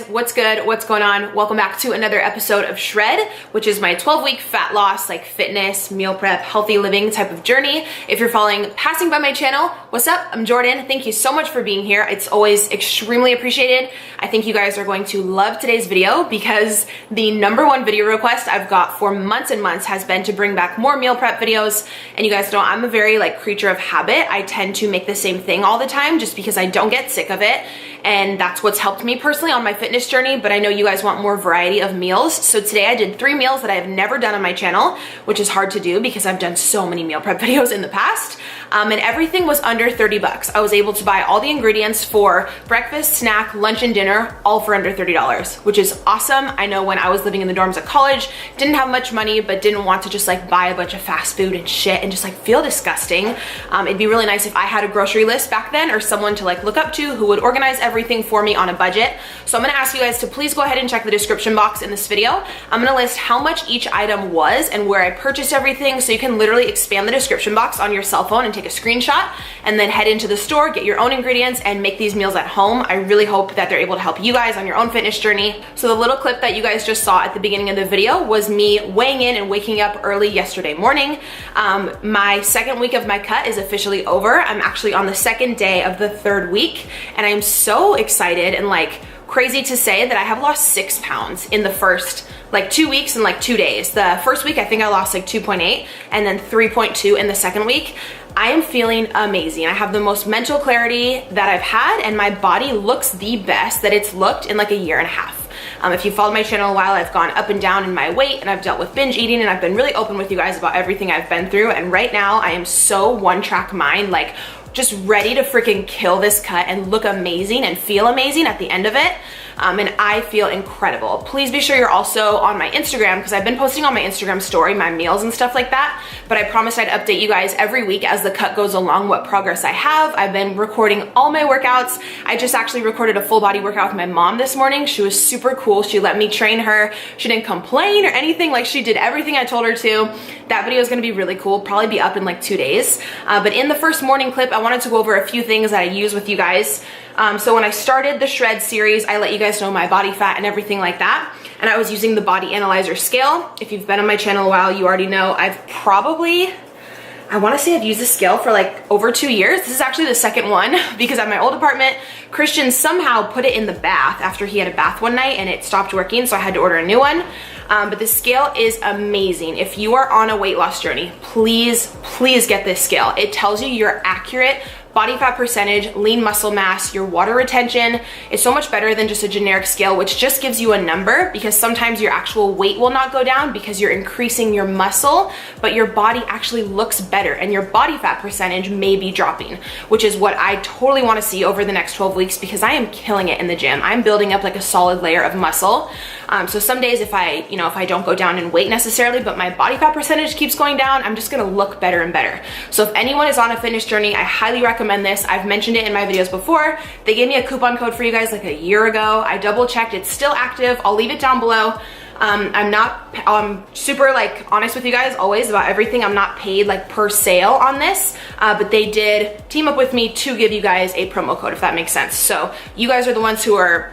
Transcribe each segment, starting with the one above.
What's good? What's going on? Welcome back to another episode of Shred, which is my 12-week fat loss, like fitness, meal prep, healthy living type of journey. If you're passing by my channel, what's up? I'm Jordan. Thank you so much for being here. It's always extremely appreciated. I think you guys are going to love today's video because the #1 video request I've got for months and months has been to bring back more meal prep videos. And you guys know I'm a very creature of habit. I tend to make the same thing all the time just because I don't get sick of it. And that's what's helped me personally on my fitness journey, but I know you guys want more variety of meals. So today I did 3 meals that I have never done on my channel, which is hard to do because I've done so many meal prep videos in the past. And everything was under 30 bucks. I was able to buy all the ingredients for breakfast, snack, lunch, and dinner, all for under $30, which is awesome. I know when I was living in the dorms at college, didn't have much money, but didn't want to just buy a bunch of fast food and shit and just feel disgusting. It'd be really nice if I had a grocery list back then or someone to look up to who would organize everything for me on a budget. So I'm gonna ask you guys to please go ahead and check the description box in this video. I'm gonna list how much each item was and where I purchased everything, so you can literally expand the description box on your cell phone and take a screenshot and then head into the store, get your own ingredients, and make these meals at home. I really hope that they're able to help you guys on your own fitness journey. So the little clip that you guys just saw at the beginning of the video was me weighing in and waking up early yesterday morning. My second week of my cut is officially over. I'm actually on the second day of the 3rd week, and I'm so excited and crazy to say that I have lost 6 pounds in the first 2 weeks and 2 days. The first week I think I lost 2.8 and then 3.2 in the second week. I am feeling amazing. I have the most mental clarity that I've had, and my body looks the best that it's looked in a year and a half. If you followed my channel a while, I've gone up and down in my weight, and I've dealt with binge eating, and I've been really open with you guys about everything I've been through. And right now I am so one-track mind, just ready to freaking kill this cut and look amazing and feel amazing at the end of it. And I feel incredible. Please be sure you're also on my Instagram, because I've been posting on my Instagram story my meals and stuff like that, but I promised I'd update you guys every week as the cut goes along what progress I have. I've been recording all my workouts. I just actually recorded a full body workout with my mom this morning. She was super cool. She let me train her. She didn't complain or anything. She did everything I told her to. That video is gonna be really cool, probably be up in 2 days. But in the first morning clip, I wanted to go over a few things that I use with you guys. So when I started the Shred series, I let you guys know my body fat and everything like that. And I was using the Body Analyzer scale. If you've been on my channel a while, you already know I wanna say I've used this scale for over 2 years. This is actually the second one because at my old apartment, Christian somehow put it in the bath after he had a bath one night and it stopped working, so I had to order a new one. But the scale is amazing. If you are on a weight loss journey, please get this scale. It tells you your accurate body fat percentage, lean muscle mass, your water retention. It's so much better than just a generic scale, which just gives you a number, because sometimes your actual weight will not go down because you're increasing your muscle, but your body actually looks better and your body fat percentage may be dropping, which is what I totally want to see over the next 12 weeks because I am killing it in the gym. I'm building up a solid layer of muscle. So some days if I don't go down in weight necessarily, but my body fat percentage keeps going down, I'm just gonna look better and better. So if anyone is on a fitness journey, I highly recommend this. I've mentioned it in my videos before. They gave me a coupon code for you guys a year ago. I double checked, it's still active. I'll leave it down below. I'm super honest with you guys always about everything. I'm not paid per sale on this, but they did team up with me to give you guys a promo code, if that makes sense. So you guys are the ones who are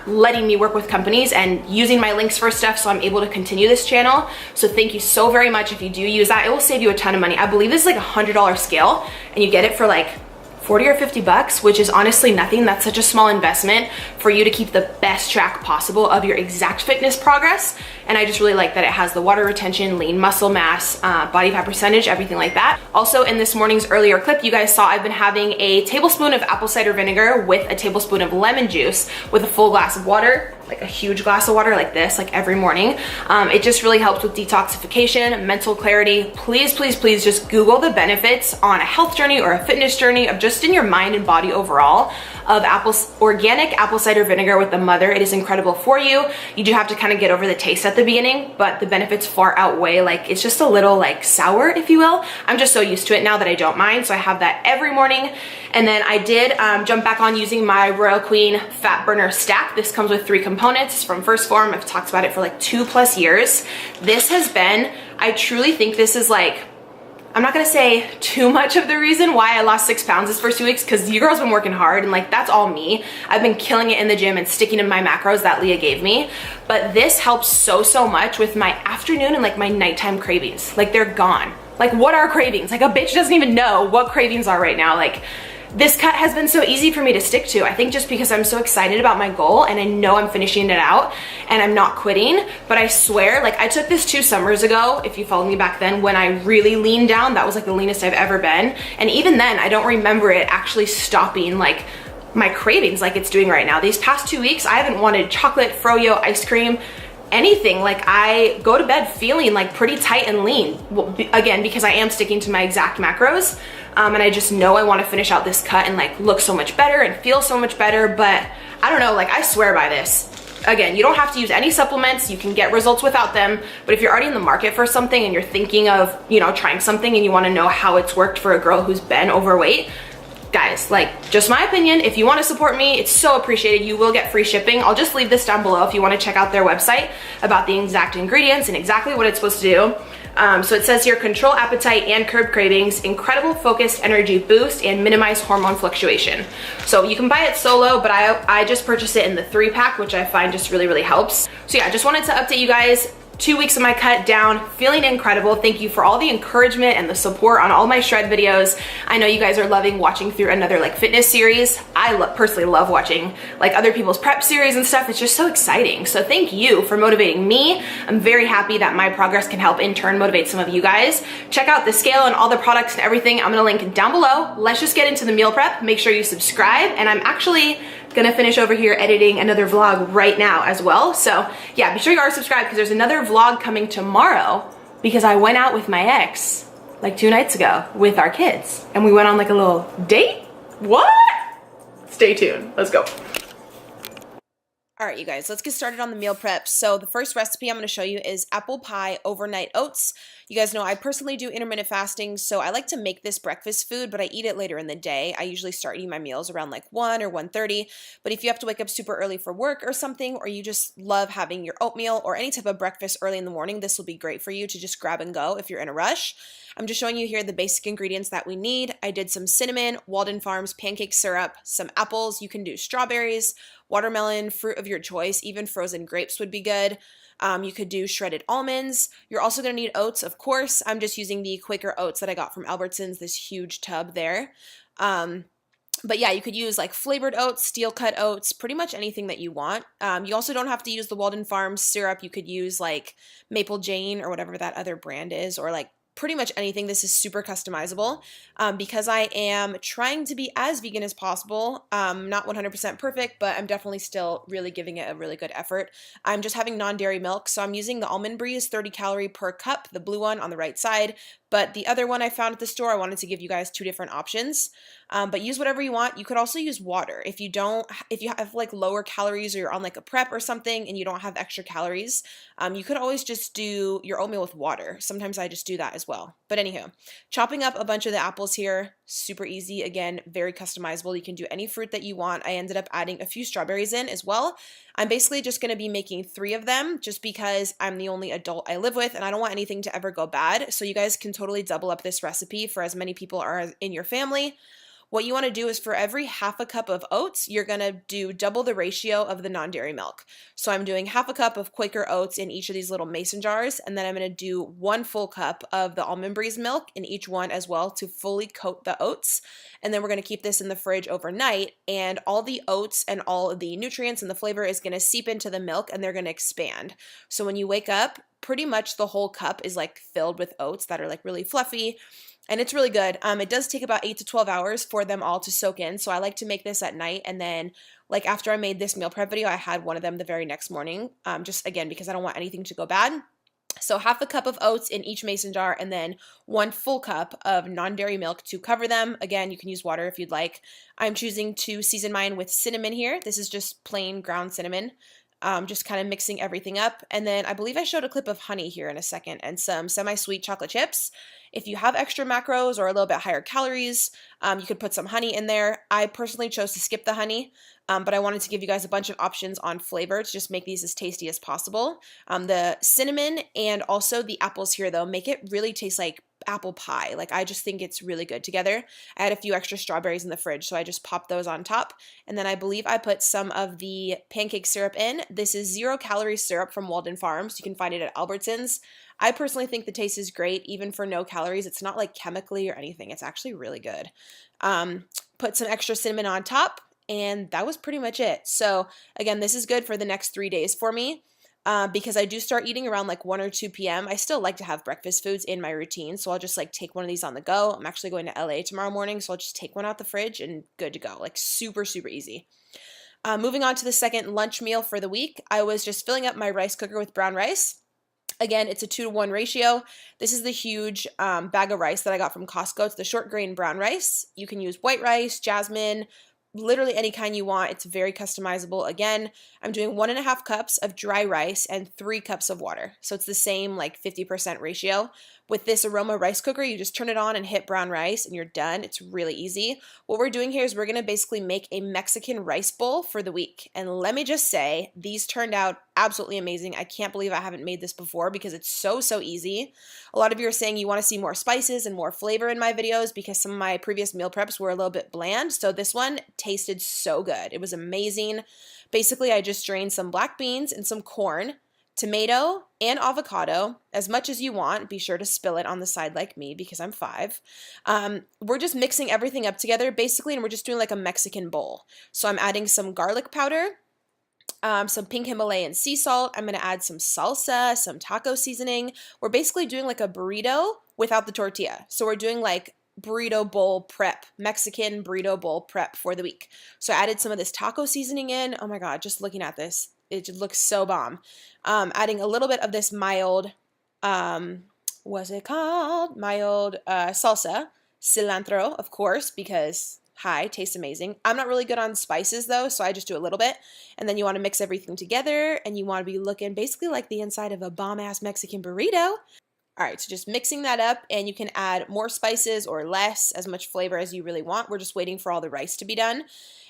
letting me work with companies and using my links for stuff, so I'm able to continue this channel. So thank you so very much if you do use that. It will save you a ton of money. I believe this is $100 scale and you get it for $40 40 or 50 bucks, which is honestly nothing. That's such a small investment for you to keep the best track possible of your exact fitness progress. And I just really like that it has the water retention, lean muscle mass, body fat percentage, everything like that. Also, in this morning's earlier clip, you guys saw I've been having a tablespoon of apple cider vinegar with a tablespoon of lemon juice with a full glass of water, like a huge glass of water like this, like every morning. It just really helps with detoxification, mental clarity. Please, please, please just Google the benefits on a health journey or a fitness journey of just in your mind and body overall of organic apple cider vinegar with the mother. It is incredible for you. You do have to kind of get over the taste at the beginning, but the benefits far outweigh. Like, it's just a little like sour, if you will. I'm just so used to it now that I don't mind. So I have that every morning. And then I did jump back on using my Royal Queen Fat Burner Stack. This comes with 3 components. It's from First Form. I've talked about it for like 2+ years. This has been, I truly think this is like, I'm not gonna say too much of the reason why I lost 6 pounds this first 2 weeks, because your girl's been working hard and like that's all me. I've been killing it in the gym and sticking to my macros that Leah gave me. But this helps so much with my afternoon and like my nighttime cravings. Like, they're gone. Like, what are cravings? Like, a bitch doesn't even know what cravings are right now. Like, this cut has been so easy for me to stick to. I think just because I'm so excited about my goal and I know I'm finishing it out and I'm not quitting. But I swear, like, I took this 2 summers ago, if you followed me back then, when I really leaned down. That was like the leanest I've ever been. And even then, I don't remember it actually stopping like my cravings like it's doing right now. These past 2 weeks, I haven't wanted chocolate, froyo, ice cream, anything. Like, I go to bed feeling like pretty tight and lean. Well, again, because I am sticking to my exact macros. And I just know I want to finish out this cut and like look so much better and feel so much better. But I don't know, like, I swear by this. Again, you don't have to use any supplements. You can get results without them. But if you're already in the market for something and you're thinking of, you know, trying something and you want to know how it's worked for a girl who's been overweight, guys, like, just my opinion, if you want to support me, it's so appreciated. You will get free shipping. I'll just leave this down below if you want to check out their website about the exact ingredients and exactly what it's supposed to do. So it says here, control appetite and curb cravings, incredible focused energy boost, and minimize hormone fluctuation. So you can buy it solo, but I just purchased it in the 3-pack, which I find just really helps. So yeah, I just wanted to update you guys. 2 weeks of my cut down, feeling incredible. Thank you for all the encouragement and the support on all my shred videos. I know you guys are loving watching through another like fitness series. I personally love watching like other people's prep series and stuff. It's just so exciting. So thank you for motivating me. I'm very happy that my progress can help in turn motivate some of you guys. Check out the scale and all the products and everything. I'm gonna link down below. Let's just get into the meal prep. Make sure you subscribe, and I'm actually gonna finish over here editing another vlog right now as well. So yeah, be sure you are subscribed because there's another vlog coming tomorrow, because I went out with my ex like 2 nights ago with our kids and we went on like a little date. What? Stay tuned. Let's go. All right, you guys, let's get started on the meal prep. So the first recipe I'm going to show you is apple pie overnight oats. You guys know I personally do intermittent fasting, so I like to make this breakfast food, but I eat it later in the day. I usually start eating my meals around like 1 or 1:30, but if you have to wake up super early for work or something, or you just love having your oatmeal or any type of breakfast early in the morning, this will be great for you to just grab and go if you're in a rush. I'm just showing you here the basic ingredients that we need. I did some cinnamon, Walden Farms pancake syrup, some apples. You can do strawberries, watermelon, fruit of your choice, even frozen grapes would be good. You could do shredded almonds. You're also going to need oats, of course. I'm just using the Quaker oats that I got from Albertsons, this huge tub there. But yeah, you could use like flavored oats, steel cut oats, pretty much anything that you want. You also don't have to use the Walden Farms syrup. You could use like Maple Jane or whatever that other brand is, or like pretty much anything. This is super customizable. Because I am trying to be as vegan as possible. Not 100% perfect, but I'm definitely still really giving it a really good effort. I'm just having non-dairy milk, so I'm using the Almond Breeze 30 calorie per cup, the blue one on the right side. But the other one I found at the store, I wanted to give you guys 2 different options. But use whatever you want. You could also use water. If you have like lower calories, or you're on like a prep or something and you don't have extra calories, you could always just do your oatmeal with water. Sometimes I just do that as well. But anywho, chopping up a bunch of the apples here, super easy. Again, very customizable. You can do any fruit that you want. I ended up adding a few strawberries in as well. I'm basically just going to be making 3 of them just because I'm the only adult I live with and I don't want anything to ever go bad. So you guys can totally double up this recipe for as many people are in your family. what you want to do is for every half a cup of oats, you're going to do double the ratio of the non-dairy milk. So I'm doing half a cup of Quaker oats in each of these little mason jars, and then I'm going to do 1 full cup of the almond breeze milk in each one as well to fully coat the oats. And then we're going to keep this in the fridge overnight, and all the oats and all of the nutrients and the flavor is going to seep into the milk, and they're going to expand. So when you wake up, pretty much the whole cup is like filled with oats that are like really fluffy. And it's really good. It does take about 8 to 12 hours for them all to soak in. So I like to make this at night. And then like after I made this meal prep video, I had one of them the very next morning. Just again, because I don't want anything to go bad. So half a cup of oats in each mason jar, and then 1 full cup of non-dairy milk to cover them. Again, you can use water if you'd like. I'm choosing to season mine with cinnamon here. This is just plain ground cinnamon. Just kind of mixing everything up. And then I believe I showed a clip of honey here in a second and some semi-sweet chocolate chips. If you have extra macros or a little bit higher calories, you could put some honey in there. I personally chose to skip the honey, but I wanted to give you guys a bunch of options on flavor to just make these as tasty as possible. The cinnamon and also the apples here though make it really taste like apple pie. Like I just think it's really good together. I had a few extra strawberries in the fridge, so I just popped those on top. And then I believe I put some of the pancake syrup in. This is 0-calorie syrup from Walden Farms. You can find it at Albertsons. I personally think the taste is great, even for no calories. It's not like chemically or anything. It's actually really good. Put some extra cinnamon on top, and that was pretty much it. So again, this is good for the next 3 days for me. Because I do start eating around like 1 or 2 p.m. I still like to have breakfast foods in my routine, so I'll just like take one of these on the go. I'm actually going to LA tomorrow morning, so I'll just take one out the fridge and good to go. Like super, super easy. Moving on to the second lunch meal for the week, I was just filling up my rice cooker with brown rice. Again, it's a 2-to-1 ratio. This is the huge bag of rice that I got from Costco. It's the short grain brown rice. You can use white rice, jasmine, literally any kind you want. It's very customizable. Again, I'm doing 1.5 cups of dry rice and 3 cups of water. So it's the same like 50% ratio. With this aroma rice cooker, you just turn it on and hit brown rice and you're done. It's really easy. What we're doing here is we're going to basically make a Mexican rice bowl for the week. And let me just say, these turned out absolutely amazing. I can't believe I haven't made this before because it's so, so easy. A lot of you are saying you want to see more spices and more flavor in my videos because some of my previous meal preps were a little bit bland. So this one tasted so good. It was amazing. Basically, I just drained some black beans and some corn, tomato, and avocado, as much as you want. Be sure to spill it on the side like me because I'm 5. We're just mixing everything up together basically, and we're just doing like a Mexican bowl. So I'm adding some garlic powder, some pink Himalayan sea salt. I'm going to add some salsa, some taco seasoning. We're basically doing like a burrito without the tortilla. So we're doing like burrito bowl prep, Mexican burrito bowl prep for the week. So I added some of this taco seasoning in. Oh my God, just looking at this, it just looks so bomb. Adding a little bit of this mild, what's it called? Mild salsa, cilantro, of course, because tastes amazing. I'm not really good on spices though, so I just do a little bit. And then you want to mix everything together and you want to be looking basically like the inside of a bomb-ass Mexican burrito. All right, so just mixing that up, and you can add more spices or less, as much flavor as you really want. We're just waiting for all the rice to be done.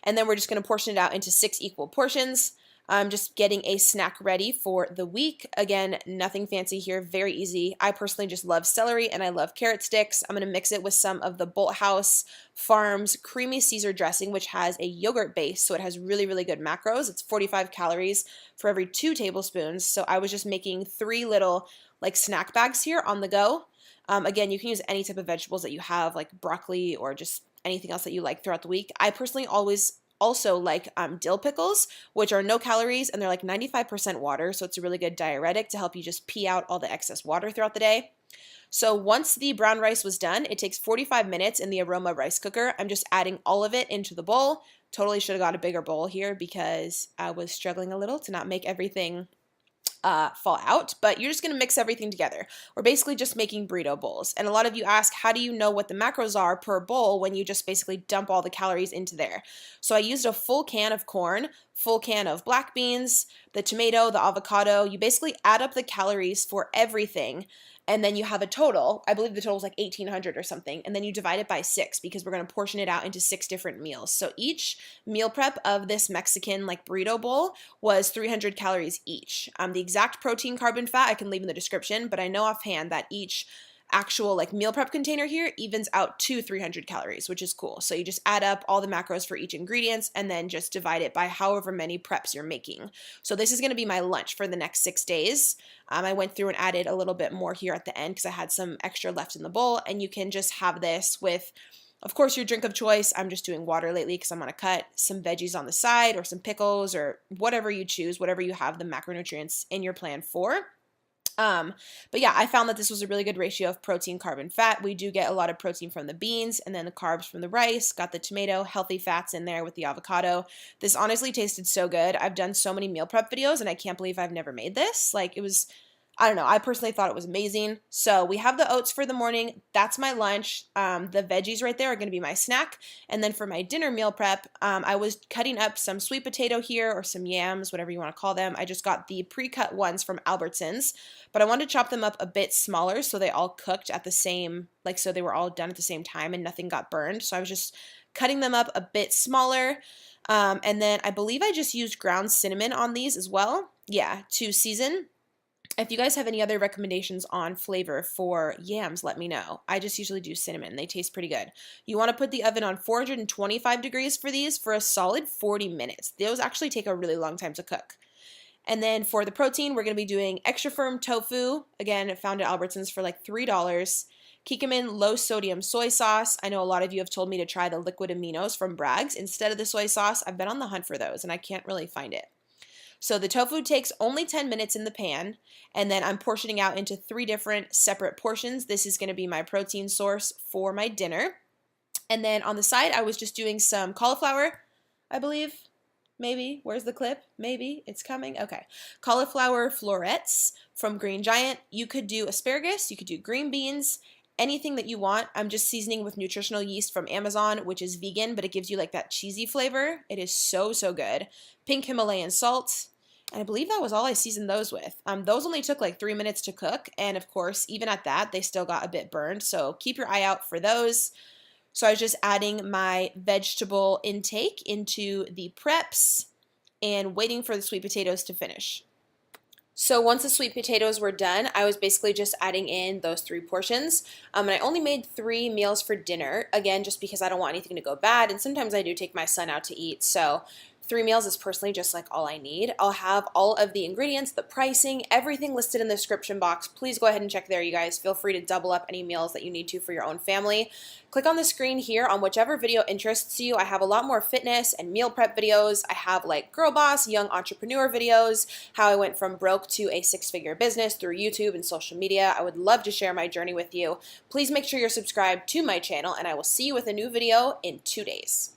And then we're just going to portion it out into 6 equal portions. I'm just getting a snack ready for the week. Again, nothing fancy here, very easy. I personally just love celery and I love carrot sticks. I'm going to mix it with some of the Bolthouse Farms creamy Caesar dressing, which has a yogurt base, so it has really, really good macros. It's 45 calories for every 2 tablespoons. So I was just making 3 little like snack bags here on the go. Again, you can use any type of vegetables that you have, like broccoli or just anything else that you like throughout the week. I personally also like dill pickles, which are no calories and they're like 95% water. So it's a really good diuretic to help you just pee out all the excess water throughout the day. So once the brown rice was done, it takes 45 minutes in the Aroma rice cooker. I'm just adding all of it into the bowl. Totally should have got a bigger bowl here because I was struggling a little to not make everything fall out, but you're just going to mix everything together. We're basically just making burrito bowls. And a lot of you ask, how do you know what the macros are per bowl when you just basically dump all the calories into there? So I used a full can of corn, full can of black beans, the tomato, the avocado. You basically add up the calories for everything, and then you have a total. I believe the total is like 1,800 or something, and then you divide it by 6 because we're going to portion it out into 6 different meals. So each meal prep of this Mexican like burrito bowl was 300 calories each. The exact protein, carb, and fat I can leave in the description, but I know offhand that each actual like meal prep container here evens out to 300 calories, which is cool. So you just add up all the macros for each ingredients and then just divide it by however many preps you're making. So this is going to be my lunch for the next 6 days. I went through and added a little bit more here at the end because I had some extra left in the bowl, and you can just have this with, of course, your drink of choice. I'm just doing water lately because I'm on a cut, some veggies on the side or some pickles or whatever you choose, whatever you have the macronutrients in your plan for. But yeah, I found that this was a really good ratio of protein, carb, and fat. We do get a lot of protein from the beans and then the carbs from the rice, got the tomato, healthy fats in there with the avocado. This honestly tasted so good. I've done so many meal prep videos and I can't believe I've never made this. Like it was, I don't know, I personally thought it was amazing. So we have the oats for the morning. That's my lunch. The veggies right there are going to be my snack. And then for my dinner meal prep, I was cutting up some sweet potato here or some yams, whatever you want to call them. I just got the pre-cut ones from Albertsons, but I wanted to chop them up a bit smaller so they all cooked at the same, like so they were all done at the same time and nothing got burned. So I was just cutting them up a bit smaller. And then I believe I just used ground cinnamon on these as well. Yeah, to season. If you guys have any other recommendations on flavor for yams, let me know. I just usually do cinnamon. They taste pretty good. You want to put the oven on 425 degrees for these for a solid 40 minutes. Those actually take a really long time to cook. And then for the protein, we're going to be doing extra firm tofu. Again, found at Albertsons for like $3. Kikkoman low sodium soy sauce. I know a lot of you have told me to try the liquid aminos from Bragg's instead of the soy sauce. I've been on the hunt for those and I can't really find it. So the tofu takes only 10 minutes in the pan, and then I'm portioning out into 3 different separate portions. This is going to be my protein source for my dinner. And then on the side, I was just doing some cauliflower, I believe. Maybe. Where's the clip? Maybe. It's coming. Okay. Cauliflower florets from Green Giant. You could do asparagus. You could do green beans. Anything that you want. I'm just seasoning with nutritional yeast from Amazon, which is vegan, but it gives you like that cheesy flavor. It is so, so good. Pink Himalayan salt. And I believe that was all I seasoned those with. Those only took like 3 minutes to cook. And of course, even at that, they still got a bit burned. So keep your eye out for those. So I was just adding my vegetable intake into the preps and waiting for the sweet potatoes to finish. So once the sweet potatoes were done, I was basically just adding in those 3 portions. And I only made 3 meals for dinner, again, just because I don't want anything to go bad. And sometimes I do take my son out to eat. So 3 meals is personally just like all I need. I'll have all of the ingredients, the pricing, everything listed in the description box. Please go ahead and check there, you guys. Feel free to double up any meals that you need to for your own family. Click on the screen here on whichever video interests you. I have a lot more fitness and meal prep videos. I have like girl boss, young entrepreneur videos, how I went from broke to a 6-figure business through YouTube and social media. I would love to share my journey with you. Please make sure you're subscribed to my channel, and I will see you with a new video in 2 days.